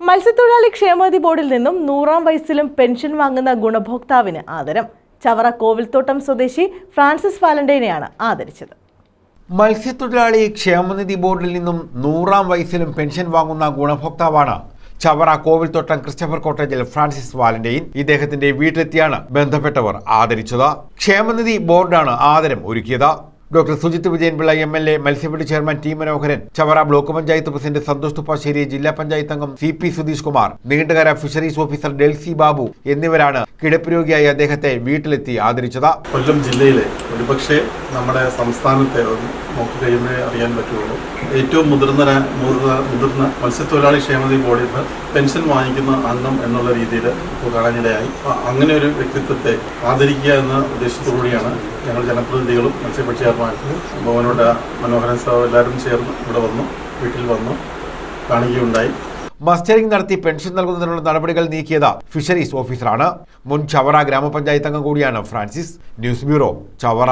മത്സ്യത്തൊഴിലാളി ക്ഷേമനിധി ബോർഡിൽ നിന്നും 100ാം വയസ്സിലും പെൻഷൻ വാങ്ങുന്ന ഗുണഭോക്താവിന് ആദരം. ചവറ കോവിൽത്തോട്ടം സ്വദേശി ഫ്രാൻസിസ് വാലന്റൈനെയാണ് ആദരിച്ചത്. മത്സ്യത്തൊഴിലാളി ക്ഷേമനിധി ബോർഡിൽ നിന്നും 100ാം വയസ്സിലും പെൻഷൻ വാങ്ങുന്ന ഗുണഭോക്താവാണ് ചവറ കോവിൽത്തോട്ടം ക്രിസ്റ്റഫർ കോട്ടേജിൽ ഫ്രാൻസിസ് വാലന്റൈൻ. ഇദ്ദേഹത്തിന്റെ വീട്ടിലെത്തിയാണ് ബന്ധപ്പെട്ടവർ ആദരിച്ചത്. ക്ഷേമനിധി ബോർഡാണ് ആദരം ഒരുക്കിയത്. Doctor Sujith Vijayanpillai MLA, Matsyafed chairman T Manoharan, Chavara block panchayat president Santhosh Thuppassery, ജില്ലാ പഞ്ചായത്ത് അംഗം CP Sudheesh Kumar, Neendakara fisheries officer Delsi Babu എന്നിവരാണ് കിടപ്പ് രോഗിയായി അദ്ദേഹത്തെ വീട്ടിലെത്തി ആദരിച്ചത്. കൊല്ലം ജില്ലയിലെ ഒരുപക്ഷെ നമ്മുടെ സംസ്ഥാനത്തെ നോക്കിക്കഴിയുമ്പോഴേ അറിയാൻ പറ്റുള്ളൂ, ഏറ്റവും മുതിർന്ന മത്സ്യത്തൊഴിലാളി ക്ഷേമനിധി ബോർഡിൽ നിന്ന് പെൻഷൻ വാങ്ങിക്കുന്ന അംഗം എന്നുള്ള രീതിയിൽ കാണാനിടയായി. അങ്ങനെ ഒരു വ്യക്തിത്വത്തെ ആദരിക്കുക എന്ന ഉദ്ദേശത്തോടുകൂടിയാണ് ഞങ്ങൾ ജനപ്രതിനിധികളും മത്സ്യഫെഡ് ചെയർമാനും ഭവനോട് മനോഹരൻ സാഹു എല്ലാവരും ചേർന്ന് ഇവിടെ വന്നു, വീട്ടിൽ വന്നു കാണുകയുണ്ടായി. മസ്റ്ററിംഗ് നടത്തി പെൻഷൻ നൽകുന്നതിനുള്ള നടപടികൾ നീക്കിയത് ഫിഷറീസ് ഓഫീസറാണ്. മുൻ ചവറ ഗ്രാമപഞ്ചായത്ത് അംഗം കൂടിയാണ് ഫ്രാൻസിസ്. News bureau, Chavara.